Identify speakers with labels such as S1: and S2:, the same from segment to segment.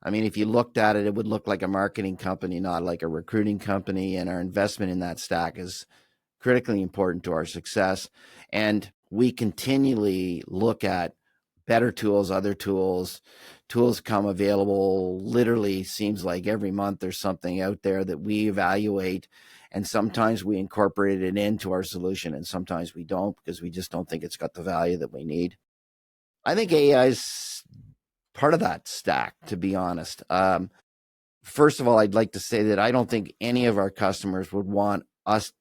S1: I mean, if you looked at it, it would look like a marketing company, not like a recruiting company. And our investment in that stack is critically important to our success. And we continually look at better tools, other tools. Tools come available literally, seems like every month there's something out there that we evaluate. And sometimes we incorporate it into our solution, and sometimes we don't, because we just don't think it's got the value that we need. I think AI is part of that stack, to be honest. First of all, I'd like to say that I don't think any of our customers would want us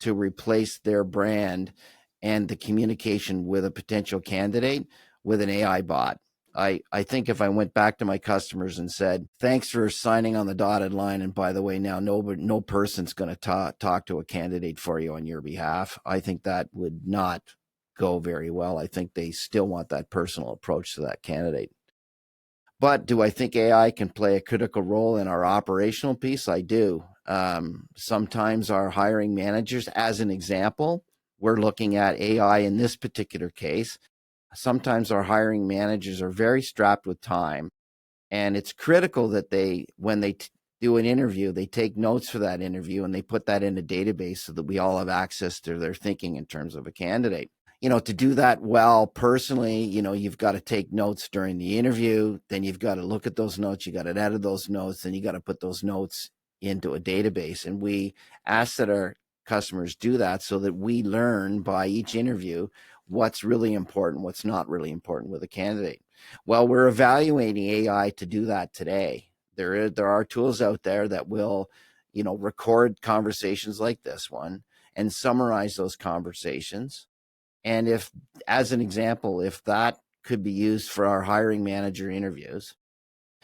S1: to replace their brand and the communication with a potential candidate with an AI bot. I think if I went back to my customers and said, thanks for signing on the dotted line, and by the way, now no person's going to talk to a candidate for you on your behalf, I think that would not go very well. I think they still want that personal approach to that candidate. But do I think AI can play a critical role in our operational piece? I do. Sometimes our hiring managers, as an example, we're looking at AI in this particular case. Sometimes our hiring managers are very strapped with time, and it's critical that when they do an interview, they take notes for that interview and they put that in a database so that we all have access to their thinking in terms of a candidate. To do that well personally, you've got to take notes during the interview. Then you've got to look at those notes. You got to edit those notes. Then you got to put those notes into a database. And we ask that our customers do that so that we learn by each interview what's really important, what's not really important with a candidate. Well, we're evaluating AI to do that today. There are tools out there that will, record conversations like this one and summarize those conversations. And if, as an example, if that could be used for our hiring manager interviews,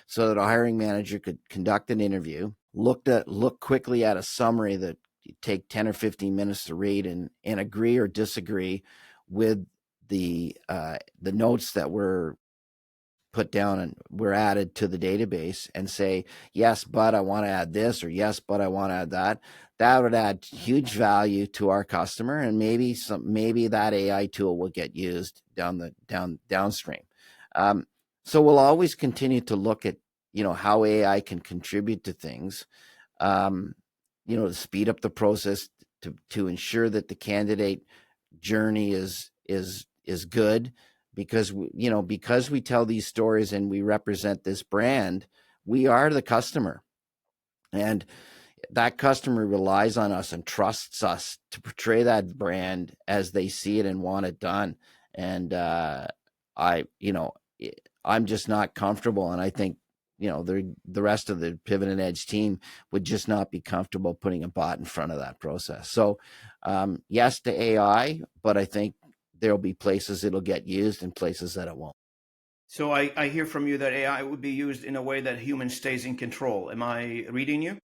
S1: so that a hiring manager could conduct an interview, look quickly at a summary that take 10 or 15 minutes to read, and agree or disagree with the notes that were put down and were added to the database, and say, yes, but I want to add this, or yes, but I want to add that. That would add huge value to our customer, and maybe that AI tool will get used downstream. So we'll always continue to look at how AI can contribute to things, to speed up the process, to ensure that the candidate journey is good, because we tell these stories and we represent this brand. We are the customer, and that customer relies on us and trusts us to portray that brand as they see it and want it done. And I'm just not comfortable, and I think the rest of the Pivot and Edge team would just not be comfortable putting a bot in front of that process. So yes to AI, but I think there'll be places it'll get used and places that it won't.
S2: So I hear from you that AI would be used in a way that human stays in control. Am I reading you?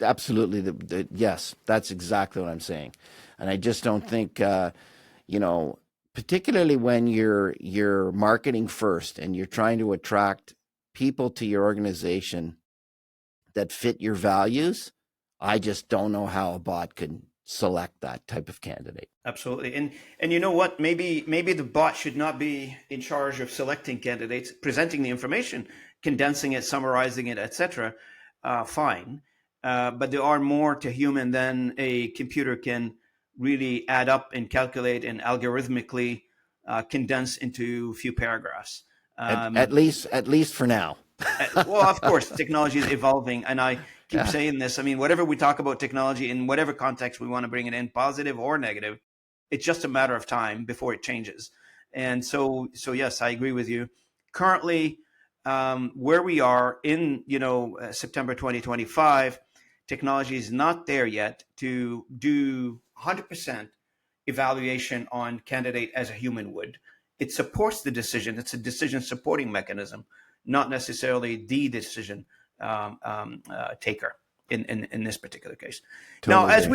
S1: Absolutely. Yes, that's exactly what I'm saying. And I just don't think, particularly when you're marketing first and you're trying to attract people to your organization that fit your values, I just don't know how a bot could select that type of candidate.
S2: Absolutely. And you know what? Maybe the bot should not be in charge of selecting candidates, presenting the information, condensing it, summarizing it, etc. Fine. But there are more to human than a computer can really add up and calculate and algorithmically condense into a few paragraphs.
S1: At least for now.
S2: Well, of course, technology is evolving, and I keep saying this. I mean, whatever we talk about technology, in whatever context we want to bring it in, positive or negative, it's just a matter of time before it changes. And so yes, I agree with you. Currently, where we are in September 2025, technology is not there yet to do 100% evaluation on candidate as a human would. It supports the decision. It's a decision supporting mechanism, not necessarily the decision taker in this particular case.
S1: Totally.
S2: Now, as we